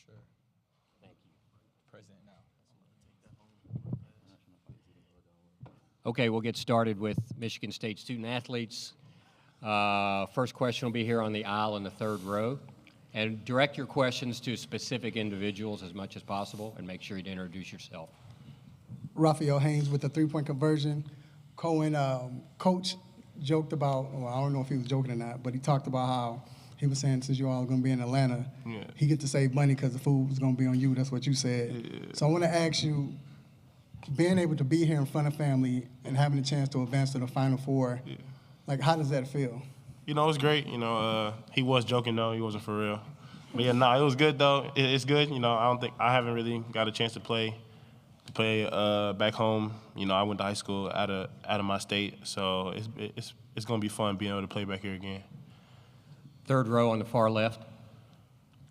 sure. Thank you. President now. Okay, we'll get started with Michigan State student athletes. First question will be here on the aisle in the third row. And direct your questions to specific individuals as much as possible, and make sure you introduce yourself. Raphael Haynes with the three-point conversion. Coach joked about, well, I don't know if he was joking or not, but he talked about how he was saying since you all are going to be in Atlanta, he get to save money because the food was going to be on you. That's what you said. Yeah. So I want to ask you, being able to be here in front of family and having the chance to advance to the Final Four, like, how does that feel? You know, it was great. You know, he was joking, though. He wasn't for real. But, yeah, no, it was good, though. It's good. You know, I haven't really got a chance to play back home. You know, I went to high school out of my state, so it's going to be fun being able to play back here again. Third row on the far left.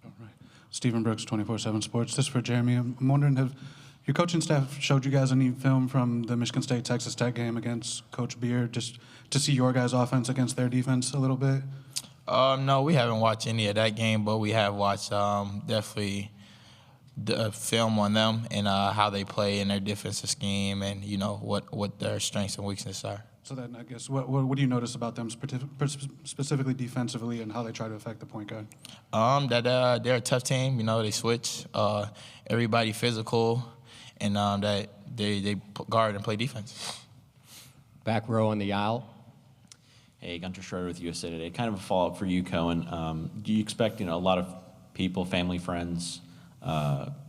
All right. Stephen Brooks, 24/7 Sports. This is for Jeremy. I'm wondering, have your coaching staff showed you guys any film from the Michigan State-Texas Tech game against Coach Beard, just to see your guys' offense against their defense a little bit? No, we haven't watched any of that game, but we have watched definitely the film on them and how they play in their defensive scheme and, you know, what their strengths and weaknesses are. So then I guess what do you notice about them specifically defensively and how they try to affect the point guard? That they're a tough team. You know, they switch. Everybody physical, and that they guard and play defense. Back row on the aisle. Hey, Gunter Schroeder with USA Today. Kind of a follow-up for you, Cohen. Do you expect, a lot of people, family, friends,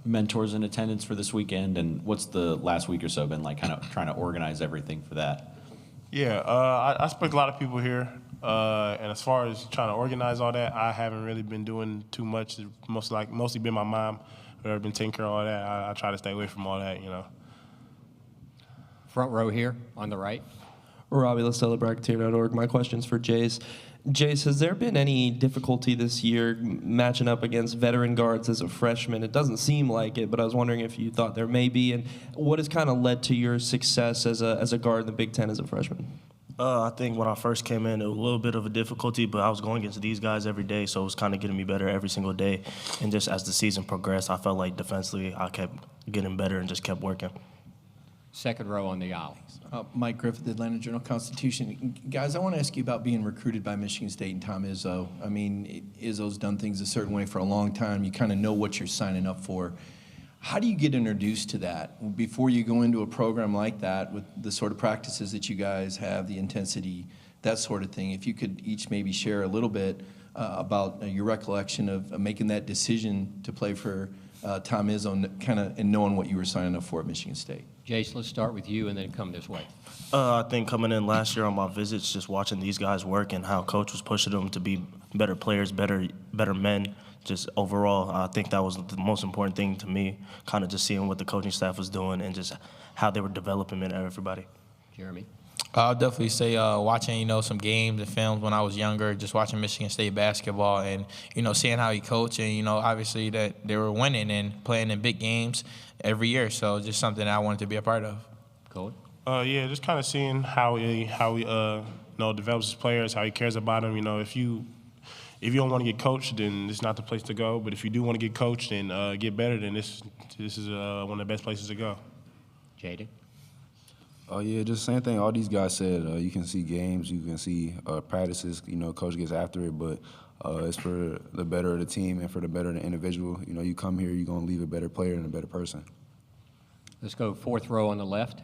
mentors in attendance for this weekend? And what's the last week or so been like, kind of trying to organize everything for that? Yeah, I expect a lot of people here. And as far as trying to organize all that, I haven't really been doing too much. It's mostly been my mom who have been taking care of all that. I try to stay away from all that, Front row here on the right. Robbie LaSella, Bracketeer.org. My question's for Jace. Jace, has there been any difficulty this year matching up against veteran guards as a freshman? It doesn't seem like it, but I was wondering if you thought there may be, and what has kind of led to your success as a guard in the Big Ten as a freshman? I think when I first came in, it was a little bit of a difficulty, but I was going against these guys every day, so it was kind of getting me better every single day. And just as the season progressed, I felt like defensively I kept getting better and just kept working. Second row on the aisle. Mike Griffith, Atlanta Journal-Constitution. Guys, I want to ask you about being recruited by Michigan State and Tom Izzo. I mean, Izzo's done things a certain way for a long time. You kind of know what you're signing up for. How do you get introduced to that before you go into a program like that with the sort of practices that you guys have, the intensity, that sort of thing? If you could each maybe share a little bit about your recollection of making that decision to play for Tom Izzo, kind of, and knowing what you were signing up for at Michigan State. Jace, let's start with you and then come this way. I think coming in last year on my visits, just watching these guys work and how Coach was pushing them to be better players, better men, just overall, I think that was the most important thing to me, kind of just seeing what the coaching staff was doing and just how they were developing everybody. Jeremy? I'll definitely say watching, some games and films when I was younger, just watching Michigan State basketball and, seeing how he coached and, obviously that they were winning and playing in big games every year. So just something I wanted to be a part of. Cohen? Yeah, just kind of seeing how he develops his players, how he cares about them. If you don't want to get coached, then it's not the place to go. But if you do want to get coached and get better, then this is one of the best places to go. Jaden? Yeah, just same thing all these guys said. You can see games, you can see practices, coach gets after it, but it's for the better of the team and for the better of the individual. You come here, you're going to leave a better player and a better person. Let's go fourth row on the left.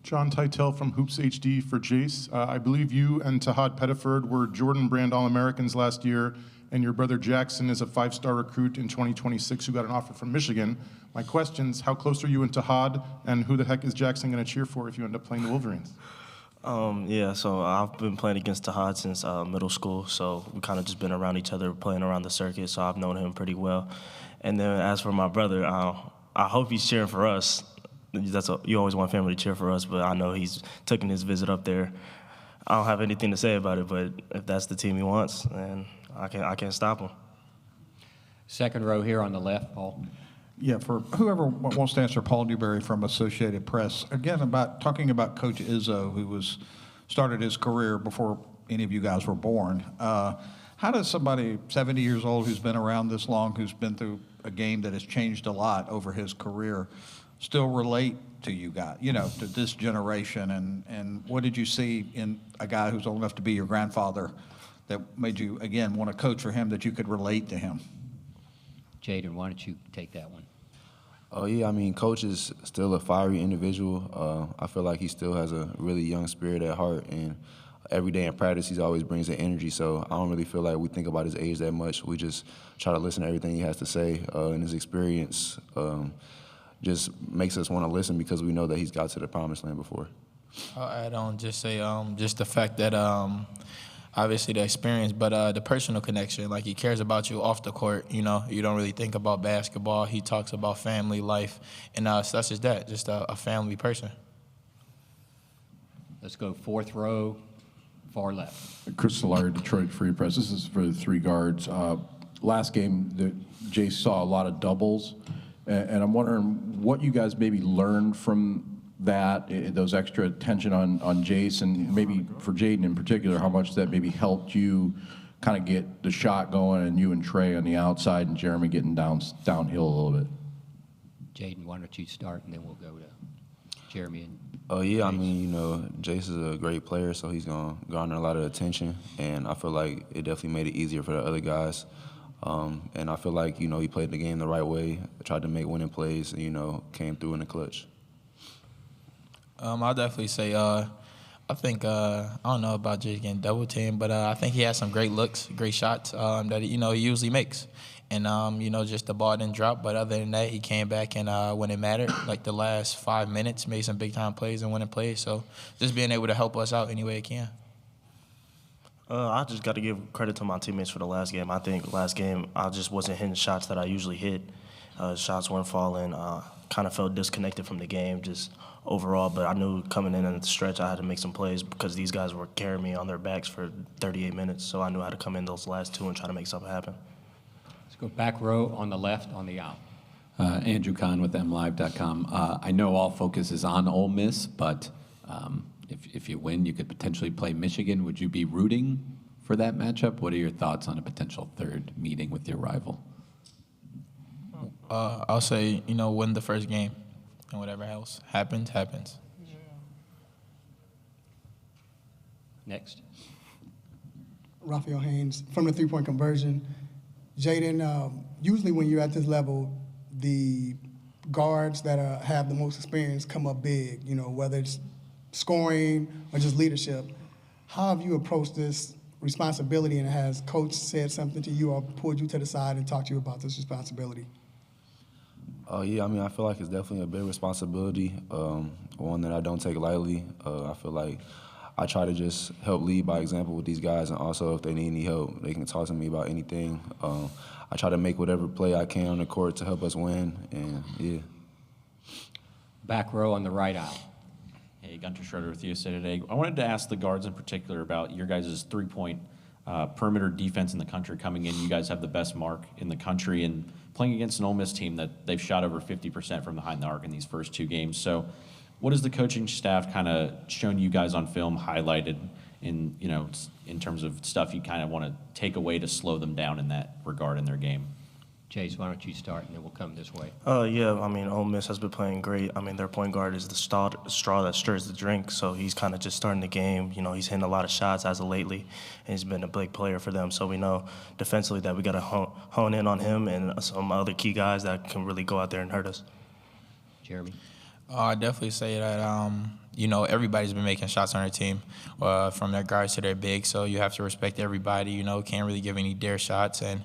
John Teitel from Hoops HD for Jace. I believe you and Tahad Pettiford were Jordan Brand All-Americans last year, and your brother Jackson is a 5-star recruit in 2026 who got an offer from Michigan. My question's, how close are you and Tahad, and who the heck is Jackson going to cheer for if you end up playing the Wolverines? Yeah, so I've been playing against Tahad since middle school, so we kind of just been around each other, playing around the circuit, so I've known him pretty well. And then as for my brother, I hope he's cheering for us. You always want family to cheer for us, but I know he's taking his visit up there. I don't have anything to say about it, but if that's the team he wants, then I can't stop him. Second row here on the left, Paul. Yeah, for whoever wants to answer, Paul Newberry from Associated Press. Again, talking about Coach Izzo, who started his career before any of you guys were born. How How does somebody 70 years old who's been around this long, who's been through a game that has changed a lot over his career, still relate to you guys, to this generation? And what did you see in a guy who's old enough to be your grandfather that made you, again, want to coach for him, that you could relate to him? Jaden, why don't you take that one? Oh, yeah, I mean, Coach is still a fiery individual. I feel like he still has a really young spirit at heart, and every day in practice, he always brings the energy, so I don't really feel like we think about his age that much. We just try to listen to everything he has to say, and his experience just makes us want to listen because we know that he's got to the promised land before. I'll add on, just say just the fact that obviously the experience, but the personal connection. Like, he cares about you off the court. You don't really think about basketball. He talks about family life, and so that's just that, just a family person. Let's go fourth row, far left. Chris Solari, Detroit Free Press. This is for the three guards. Last game, Jace saw a lot of doubles, and I'm wondering what you guys maybe learned from that, those extra attention on Jace, and maybe for Jaden in particular, how much that maybe helped you kind of get the shot going, and you and Trey on the outside, and Jeremy getting downhill a little bit. Jaden, why don't you start, and then we'll go to Jeremy and Oh, yeah, Jace. I mean, Jace is a great player, so he's going to garner a lot of attention, and I feel like it definitely made it easier for the other guys. And I feel like, he played the game the right way, tried to make winning plays, and, came through in the clutch. I'll definitely say, I think, I don't know about Jay getting double teamed, but I think he has some great looks, great shots that, he usually makes. And, just the ball didn't drop. But other than that, he came back and when it mattered, like the last 5 minutes, made some big-time plays and winning plays. So just being able to help us out any way it can. I just got to give credit to my teammates for the last game. I think last game I just wasn't hitting shots that I usually hit. Shots weren't falling. Kind of felt disconnected from the game just overall, but I knew coming in at the stretch I had to make some plays because these guys were carrying me on their backs for 38 minutes, so I knew how to come in those last two and try to make something happen. Let's go back row on the left on the aisle. Andrew Kahn with MLive.com. I know all focus is on Ole Miss, but if you win, you could potentially play Michigan. Would you be rooting for that matchup? What are your thoughts on a potential third meeting with your rival? I'll say, win the first game, and whatever else happens, happens. Next. Raphael Haynes from the three-point conversion. Jaden, usually when you're at this level, the guards that have the most experience come up big, whether it's scoring or just leadership. How have you approached this responsibility, and has Coach said something to you or pulled you to the side and talked to you about this responsibility? Yeah, I mean, I feel like it's definitely a big responsibility, one that I don't take lightly. I feel like I try to just help lead by example with these guys, and also if they need any help, they can talk to me about anything. I try to make whatever play I can on the court to help us win, and yeah. Back row on the right aisle. Hey, Gunter Schroeder with USA Today. I wanted to ask the guards in particular about your guys' three-point perimeter defense in the country coming in. You guys have the best mark in the country, and playing against an Ole Miss team that they've shot over 50% from behind the arc in these first two games. So what has the coaching staff kind of shown you guys on film, highlighted in, in terms of stuff you kind of want to take away to slow them down in that regard in their game? Chase, why don't you start, and then we'll come this way. Yeah, I mean, Ole Miss has been playing great. I mean, their point guard is the straw that stirs the drink, so he's kind of just starting the game. He's hitting a lot of shots as of lately, and he's been a big player for them. So we know defensively that we got to hone in on him and some other key guys that can really go out there and hurt us. Jeremy? I definitely say that, everybody's been making shots on their team, from their guards to their bigs, so you have to respect everybody, can't really give any dare shots, and,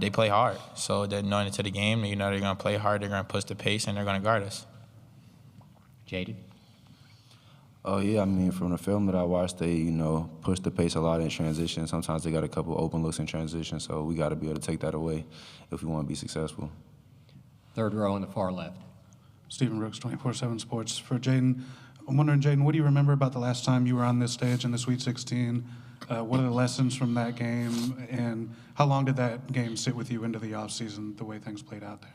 they play hard. So they're going into the game, they're going to play hard, they're going to push the pace, and they're going to guard us. Jaden? Oh, yeah, I mean, from the film that I watched, they, push the pace a lot in transition. Sometimes they got a couple open looks in transition, so we got to be able to take that away if we want to be successful. Third row on the far left. Stephen Brooks, 24/7 Sports. For Jaden, I'm wondering, Jaden, what do you remember about the last time you were on this stage in the Sweet 16? What are the lessons from that game, and how long did that game sit with you into the offseason, the way things played out there?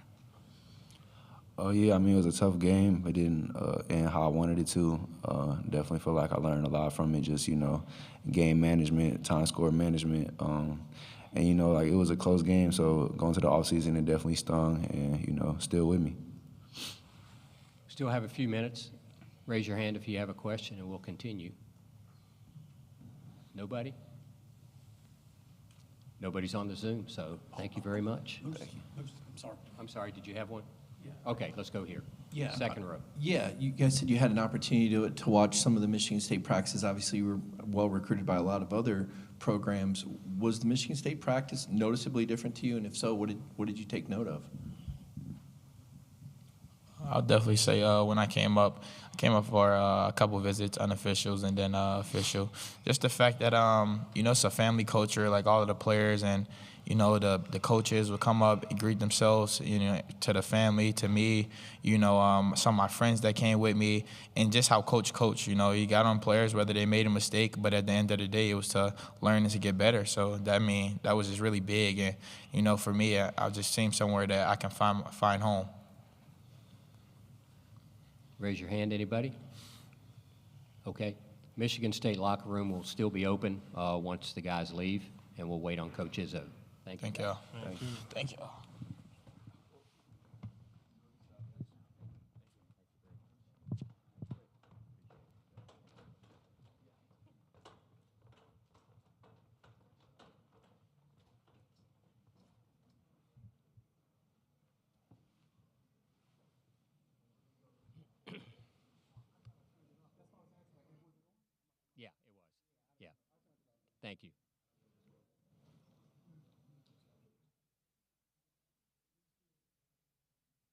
Oh yeah, I mean it was a tough game. It didn't end how I wanted it to. Definitely feel like I learned a lot from it. Just game management, time score management, and like it was a close game. So going to the offseason, it definitely stung, and still with me. Still have a few minutes. Raise your hand if you have a question, and we'll continue. Nobody? Nobody's on the Zoom, so thank you very much. Thank you. I'm sorry, did you have one? Yeah. Okay, let's go here. Yeah. Second row. Yeah, you guys said you had an opportunity to watch some of the Michigan State practices. Obviously, you were well recruited by a lot of other programs. Was the Michigan State practice noticeably different to you? And if so, what did you take note of? I'll definitely say when I came up for a couple visits, unofficials and then official. Just the fact that it's a family culture, like all of the players and the coaches would come up, greet themselves, to the family, to me, some of my friends that came with me, and just how coach. He got on players whether they made a mistake, but at the end of the day, it was to learn and to get better. So that was just really big, and for me, I just seem somewhere that I can find home. Raise your hand, anybody? Okay. Michigan State locker room will still be open once the guys leave, and we'll wait on Coach Izzo. Thank you. Thank you. Yeah, it was. Yeah. Thank you.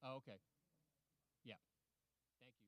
Oh, okay. Yeah. Thank you.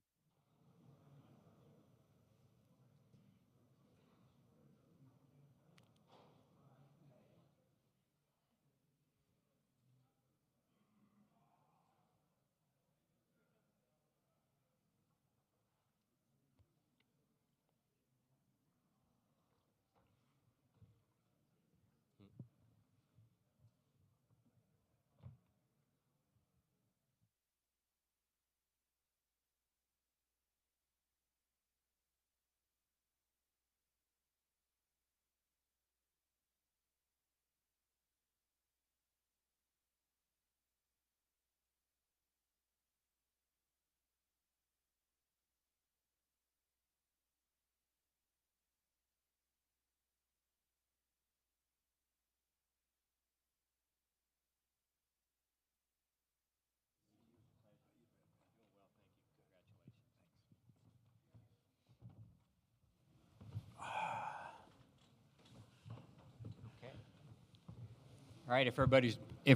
All right, if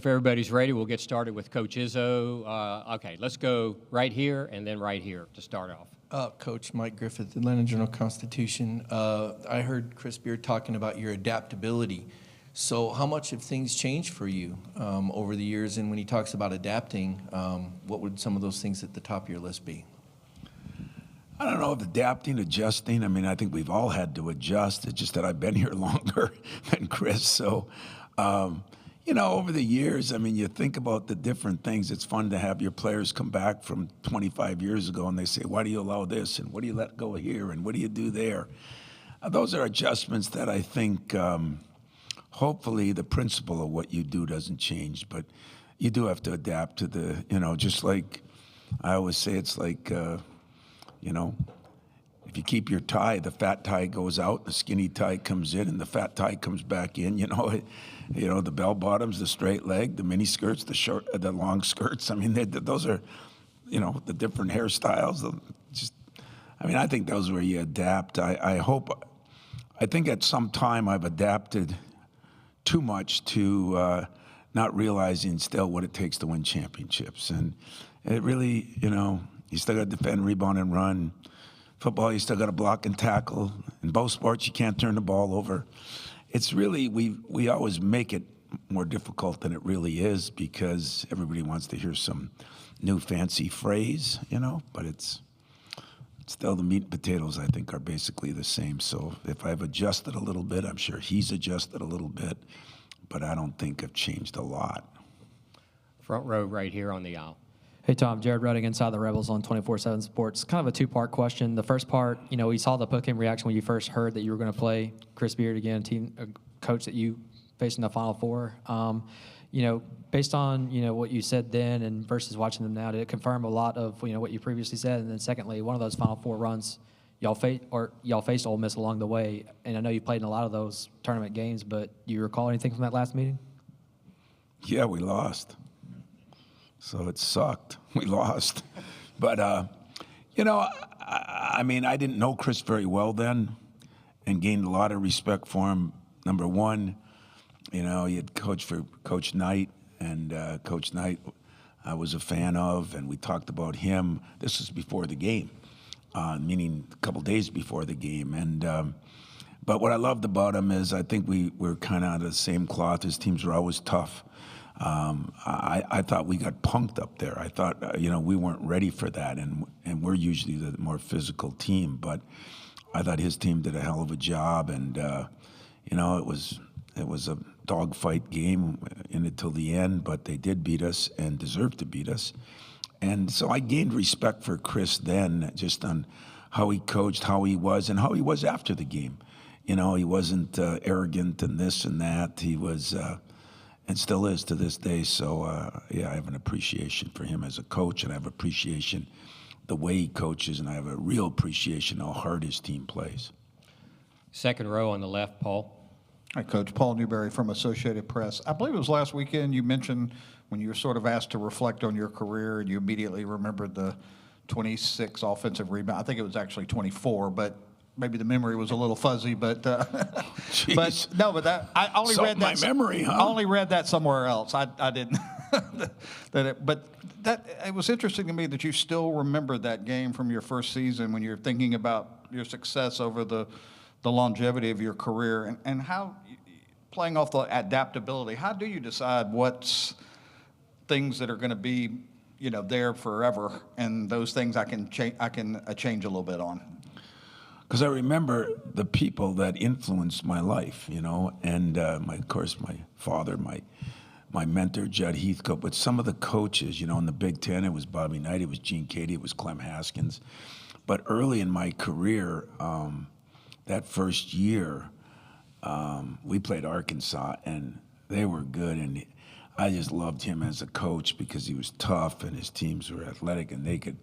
everybody's ready, we'll get started with Coach Izzo. Okay, let's go right here and then right here to start off. Coach Mike Griffith, Atlanta Journal-Constitution. I heard Chris Beard talking about your adaptability. So how much have things changed for you over the years? And when he talks about adapting, what would some of those things at the top of your list be? I don't know if adapting, adjusting. I mean, I think we've all had to adjust. It's just that I've been here longer than Chris. So, over the years, I mean, you think about the different things. It's fun to have your players come back from 25 years ago and they say, why do you allow this? And what do you let go here? And what do you do there? Those are adjustments that I think hopefully the principle of what you do doesn't change. But you do have to adapt to the, just like I always say, it's like, if you keep your tie, the fat tie goes out, the skinny tie comes in, and the fat tie comes back in. The bell bottoms, the straight leg, the mini skirts, the long skirts. I mean, those are, the different hairstyles. I think those are where you adapt. I think at some time I've adapted too much to not realizing still what it takes to win championships. And it really, you still got to defend, rebound, and run. Football, you still got to block and tackle. In both sports, you can't turn the ball over. It's really, we always make it more difficult than it really is because everybody wants to hear some new fancy phrase, but it's still the meat and potatoes, I think, are basically the same. So if I've adjusted a little bit, I'm sure he's adjusted a little bit, but I don't think I've changed a lot. Front row right here on the aisle. Hey, Tom. Jared Redding, Inside the Rebels on 24/7 Sports. Kind of a two-part question. The first part, we saw the post-game reaction when you first heard that you were going to play Chris Beard again, a coach that you faced in the Final Four. Based on, what you said then and versus watching them now, did it confirm a lot of, what you previously said? And then secondly, one of those Final Four runs, y'all faced Ole Miss along the way, and I know you played in a lot of those tournament games, but do you recall anything from that last meeting? Yeah, we lost. So it sucked. We lost. But, I didn't know Chris very well then and gained a lot of respect for him. Number one, he had coached for Coach Knight, and Coach Knight I was a fan of, and we talked about him. This was before the game, meaning a couple days before the game. And but what I loved about him is I think we were kind of out of the same cloth. His teams were always tough. I thought we got punked up there. I thought, we weren't ready for that, and we're usually the more physical team. But I thought his team did a hell of a job, and it was a dogfight game in it till the end. But they did beat us and deserved to beat us, and so I gained respect for Chris then, just on how he coached, how he was, and how he was after the game. He wasn't arrogant and this and that. He was. And still is to this day. So, I have an appreciation for him as a coach, and I have appreciation the way he coaches, and I have a real appreciation how hard his team plays. Second row on the left, Paul. Hi, Coach. Paul Newberry from Associated Press. I believe it was last weekend you mentioned when you were sort of asked to reflect on your career, and you immediately remembered the 26 offensive rebound. I think it was actually 24, but maybe the memory was a little fuzzy, but that I only read that. My memory, huh? I only read that somewhere else. I didn't. But it was interesting to me that you still remember that game from your first season when you're thinking about your success over the longevity of your career and how playing off the adaptability. How do you decide what's things that are going to be there forever, and those things I can change a little bit on? Because I remember the people that influenced my life, and of course my father, my mentor, Judd Heathcote, but some of the coaches, in the Big Ten, it was Bobby Knight, it was Gene Cady, it was Clem Haskins. But early in my career, that first year, we played Arkansas, and they were good, and I just loved him as a coach because he was tough, and his teams were athletic, and they could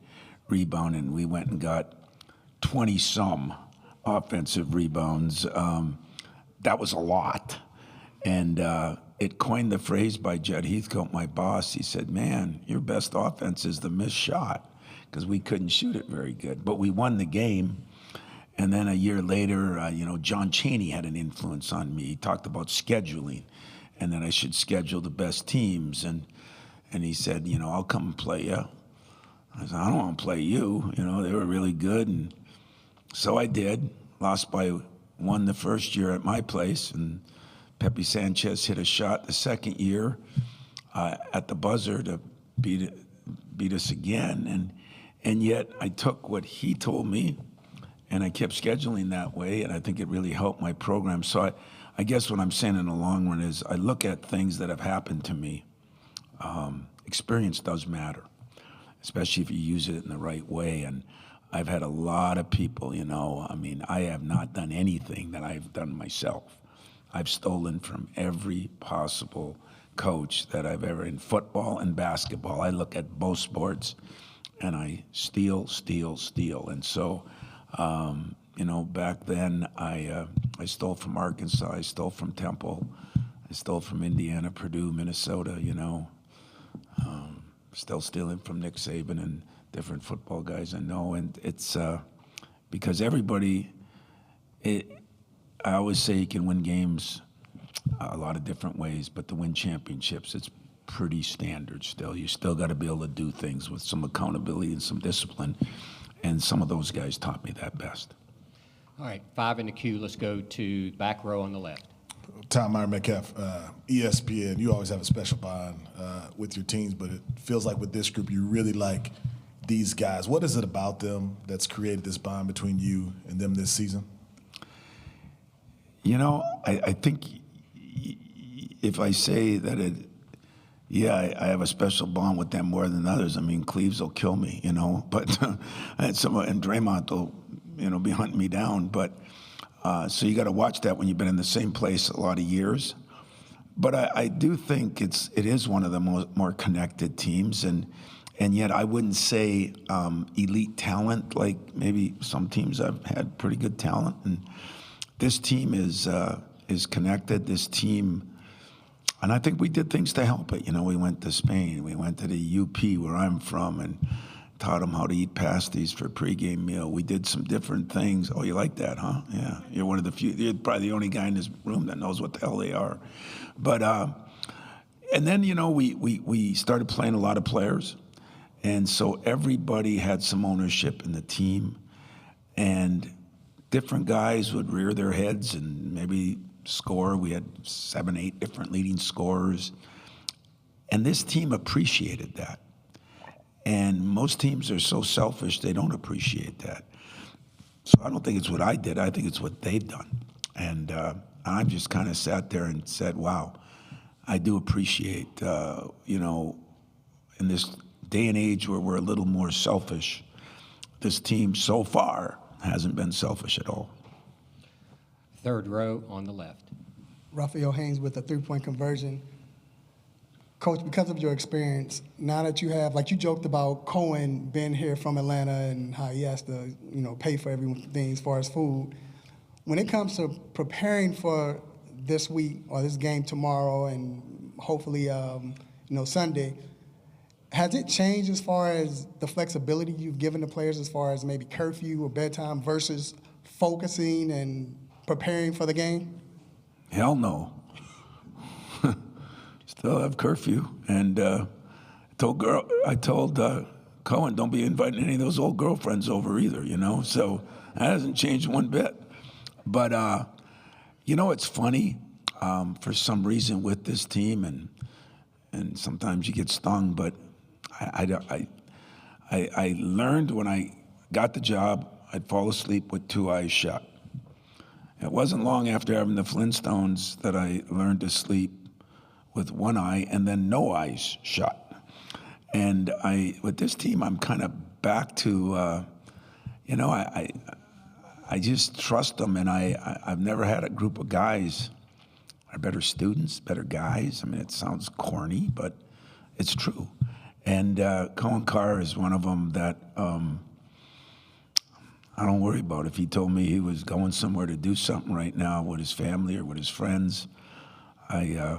rebound, and we went and got 20-some offensive rebounds. That was a lot. And it coined the phrase by Judd Heathcote, my boss. He said, man, your best offense is the missed shot, because we couldn't shoot it very good. But we won the game. And then a year later, John Chaney had an influence on me. He talked about scheduling, and that I should schedule the best teams. And he said, I'll come and play you. I said, I don't want to play you. They were really good. And so I did. Lost by one the first year at my place, and Pepe Sanchez hit a shot the second year at the buzzer to beat us again. And yet I took what he told me, and I kept scheduling that way, and I think it really helped my program. So I guess what I'm saying in the long run is I look at things that have happened to me. Experience does matter, especially if you use it in the right way. And I've had a lot of people, I have not done anything that I've done myself. I've stolen from every possible coach that I've ever, in football and basketball. I look at both sports, and I steal. And so, back then I stole from Arkansas, I stole from Temple, I stole from Indiana, Purdue, Minnesota, still stealing from Nick Saban and different football guys I know. And it's because everybody, I always say you can win games a lot of different ways, but to win championships, it's pretty standard still. You still got to be able to do things with some accountability and some discipline. And some of those guys taught me that best. All right, 5 in the queue. Let's go to back row on the left. Tom Meyer Metcalf, ESPN, you always have a special bond with your teams, but it feels like with this group, you really like these guys. What is it about them that's created this bond between you and them this season? I think if I say that Yeah, I have a special bond with them more than others. I mean, Cleves will kill me, you know, but I had someone, and Draymond will, you know, be hunting me down. But so you got to watch that when you've been in the same place a lot of years. But I do think it is one of the more connected teams, and yet I wouldn't say elite talent like maybe some teams have had pretty good talent. And this team is connected. This team. And I think we did things to help it. You know, we went to Spain. We went to the UP, where I'm from, and taught them how to eat pasties for a pregame meal. We did some different things. Oh, you like that, huh? Yeah. You're one of the few. You're probably the only guy in this room that knows what the hell they are. But, and then, you know, we started playing a lot of players. And so everybody had some ownership in the team. And different guys would rear their heads and maybe score. We had 7, 8 different leading scorers. And this team appreciated that. And most teams are so selfish, they don't appreciate that. So I don't think it's what I did. I think it's what they've done. And I just kind of sat there and said, wow, I do appreciate, you know, in this day and age where we're a little more selfish, this team so far hasn't been selfish at all. Third row on the left. Raphael Haynes with a three-point conversion. Coach, because of your experience, now that you have, like you joked about Cohen being here from Atlanta and how he has to, you know, pay for everything as far as food. When it comes to preparing for this week or this game tomorrow and hopefully, you know, Sunday, has it changed as far as the flexibility you've given the players as far as maybe curfew or bedtime versus focusing and preparing for the game? Hell no. Still have curfew. And I told Cohen, don't be inviting any of those old girlfriends over either, you know? So that hasn't changed one bit. But, you know, it's funny, for some reason with this team, and sometimes you get stung, but I learned when I got the job, I'd fall asleep with 2 eyes shut. It wasn't long after having the Flintstones that I learned to sleep with 1 eye and then no eyes shut. And with this team, I'm kind of back to, you know, I just trust them, and I've never had a group of guys are better students, better guys. I mean, it sounds corny, but it's true. And Cohen Carr is one of them that I don't worry about. If he told me he was going somewhere to do something right now with his family or with his friends, I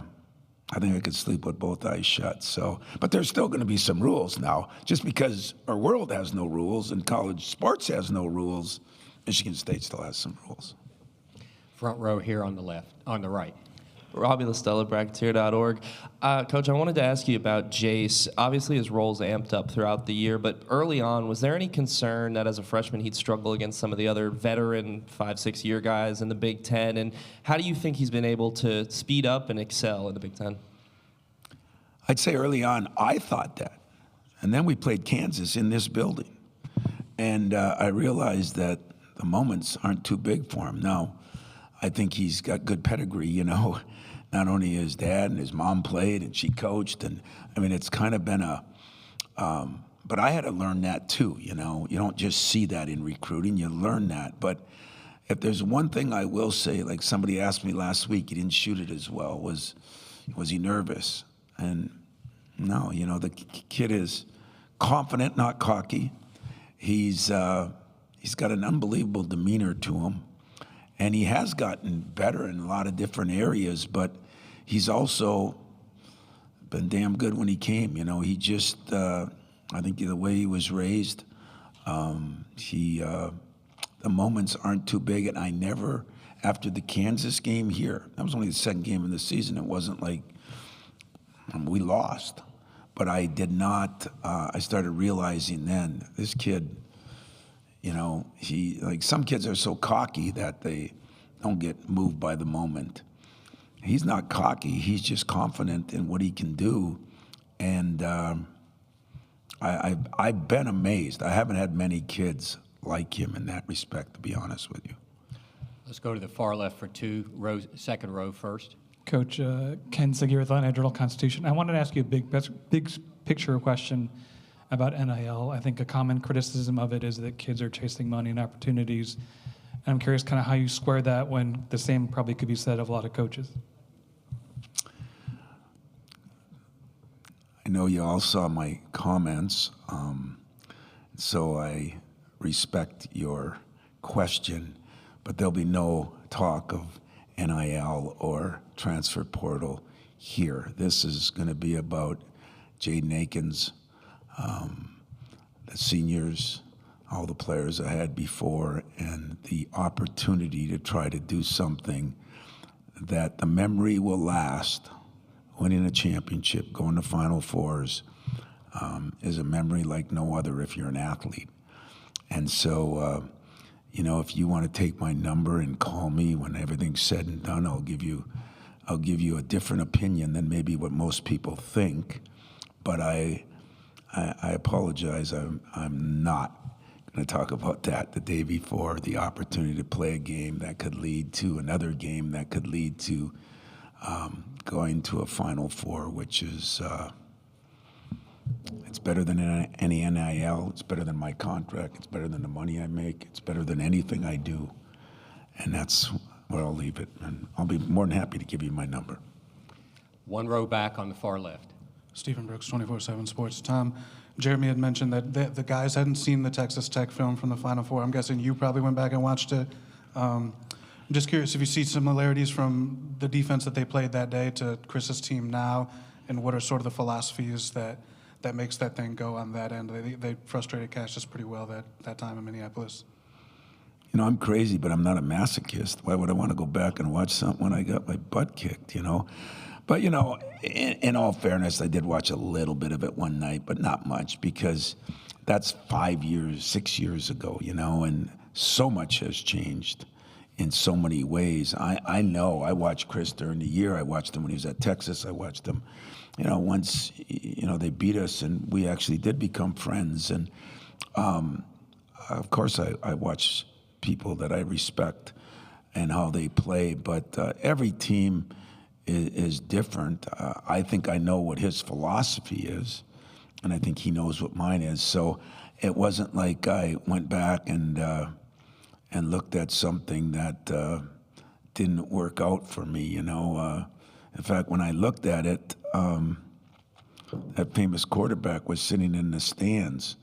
think I could sleep with both eyes shut. So, but there's still going to be some rules now. Just because our world has no rules and college sports has no rules, Michigan State still has some rules. Front row here on the left, on the right. Robbie LaStella, Bracketeer.org. Coach, I wanted to ask you about Jace. Obviously, his role's amped up throughout the year, but early on, was there any concern that as a freshman he'd struggle against some of the other veteran 5-6-year guys in the Big Ten? And how do you think he's been able to speed up and excel in the Big Ten? I'd say early on, I thought that. And then we played Kansas in this building. And I realized that the moments aren't too big for him. Now, I think he's got good pedigree, you know. Not only his dad and his mom played and she coached, and I mean, it's kind of been but I had to learn that too, you know. You don't just see that in recruiting, you learn that. But if there's one thing I will say, like somebody asked me last week, he didn't shoot it as well, was he nervous? And no, you know, the kid is confident, not cocky. He's got an unbelievable demeanor to him. And he has gotten better in a lot of different areas, but he's also been damn good when he came. You know, he just, I think the way he was raised, the moments aren't too big. And I never, after the Kansas game here, that was only the second game of the season. It wasn't like we lost. But I did not, I started realizing then, this kid, you know, like some kids are so cocky that they don't get moved by the moment. He's not cocky. He's just confident in what he can do. And I've been amazed. I haven't had many kids like him in that respect, to be honest with you. Let's go to the far left for 2 rows, second row first. Coach Ken Siggy with Atlanta Journal-Constitution. I wanted to ask you a big picture question about NIL. I think a common criticism of it is that kids are chasing money and opportunities. And I'm curious kind of how you square that when the same probably could be said of a lot of coaches. I know you all saw my comments, so I respect your question, but there'll be no talk of NIL or transfer portal here. This is going to be about Jaden Akins, the seniors, all the players I had before, and the opportunity to try to do something that the memory will last. Winning a championship, going to Final Fours, is a memory like no other if you're an athlete. And so, if you want to take my number and call me when everything's said and done, I'll give you a different opinion than maybe what most people think. But I apologize. I'm not going to talk about that the day before. The opportunity to play a game that could lead to another game that could lead to going to a Final Four, which is it's better than any NIL. It's better than my contract. It's better than the money I make. It's better than anything I do. And that's where I'll leave it. And I'll be more than happy to give you my number. One row back on the far left. Stephen Brooks, 24/7 Sports. Tom, Jeremy had mentioned that the guys hadn't seen the Texas Tech film from the Final Four. I'm guessing you probably went back and watched it. I'm just curious if you see similarities from the defense that they played that day to Chris's team now, and what are sort of the philosophies that makes that thing go on that end. They frustrated Cassius pretty well that time in Minneapolis. I'm crazy, but I'm not a masochist. Why would I want to go back and watch something when I got my butt kicked, But, in all fairness, I did watch a little bit of it one night, but not much, because that's 5 years, 6 years ago, and so much has changed in so many ways. I know. I watched Chris during the year. I watched him when he was at Texas. I watched him, once, they beat us, and we actually did become friends. And, of course, I watch people that I respect and how they play, but every team is different. I think I know what his philosophy is, and I think he knows what mine is. So it wasn't like I went back and looked at something that didn't work out for me. In fact, when I looked at it, that famous quarterback was sitting in the stands.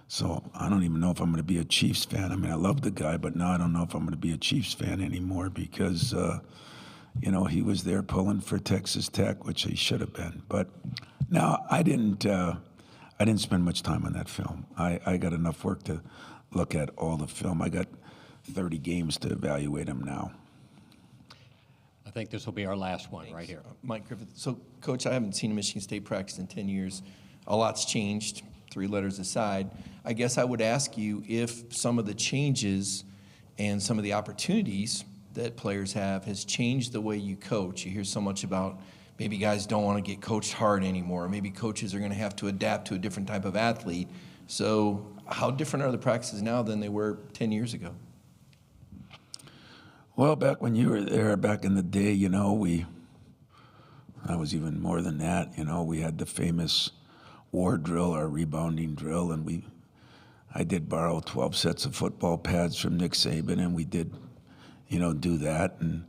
So I don't even know if I'm going to be a Chiefs fan. I mean, I love the guy, but now I don't know if I'm going to be a Chiefs fan anymore because he was there pulling for Texas Tech, which he should have been. But no, I didn't spend much time on that film. I got enough work to look at all the film. I got 30 games to evaluate them now. I think this will be our last one. Thanks. Right here. Mike Griffith. So, Coach, I haven't seen a Michigan State practice in 10 years. A lot's changed, 3 letters aside. I guess I would ask you if some of the changes and some of the opportunities that players have has changed the way you coach. You hear so much about maybe guys don't want to get coached hard anymore. Maybe coaches are going to have to adapt to a different type of athlete. So how different are the practices now than they were 10 years ago? Well, back when you were there, back in the day, I was even more than that. We had the famous war drill, our rebounding drill, and I did borrow 12 sets of football pads from Nick Saban, and we did do that. And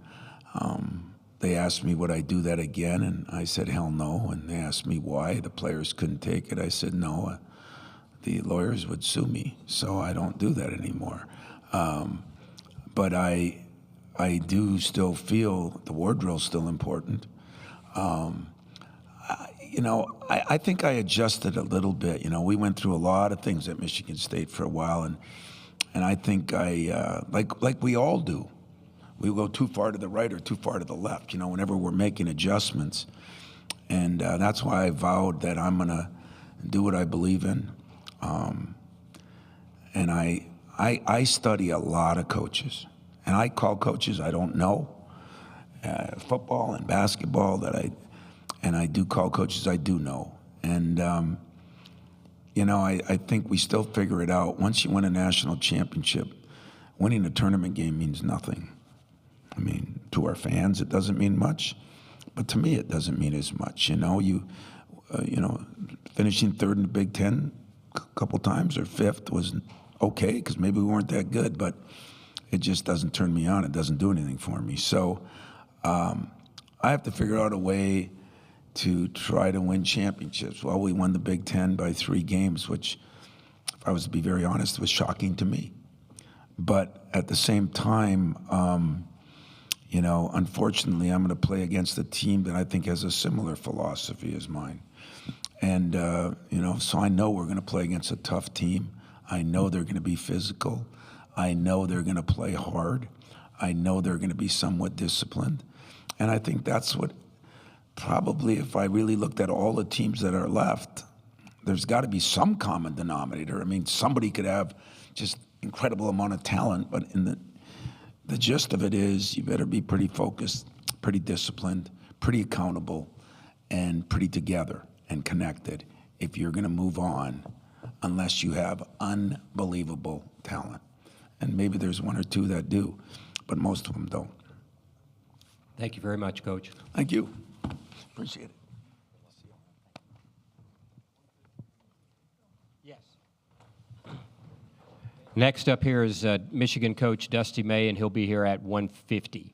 they asked me, would I do that again? And I said, hell no. And they asked me why. The players couldn't take it. I said, no, the lawyers would sue me, so I don't do that anymore. But I do still feel the war drill is still important. I think I adjusted a little bit. We went through a lot of things at Michigan State for a while, and I think like we all do. We go too far to the right or too far to the left, whenever we're making adjustments. And that's why I vowed that I'm going to do what I believe in. And I study a lot of coaches. And I call coaches I don't know, football and basketball and I do call coaches I do know. And, I think we still figure it out. Once you win a national championship, winning a tournament game means nothing. I mean, to our fans, it doesn't mean much. But to me, it doesn't mean as much. You know, finishing third in the Big Ten a couple times or fifth was okay because maybe we weren't that good, but it just doesn't turn me on. It doesn't do anything for me. So I have to figure out a way to try to win championships. Well, we won the Big Ten by 3 games, which, if I was to be very honest, was shocking to me. But at the same time, you know, unfortunately, I'm going to play against a team that I think has a similar philosophy as mine. And, you know, so I know we're going to play against a tough team. I know they're going to be physical. I know they're going to play hard. I know they're going to be somewhat disciplined. And I think that's what probably, if I really looked at all the teams that are left, there's got to be some common denominator. I mean, somebody could have just incredible amount of talent, but in the gist of it is you better be pretty focused, pretty disciplined, pretty accountable, and pretty together and connected if you're going to move on, unless you have unbelievable talent. And maybe there's 1 or 2 that do, but most of them don't. Thank you very much, Coach. Thank you. Appreciate it. Yes. Next up here is Michigan coach Dusty May, and he'll be here at 1:50.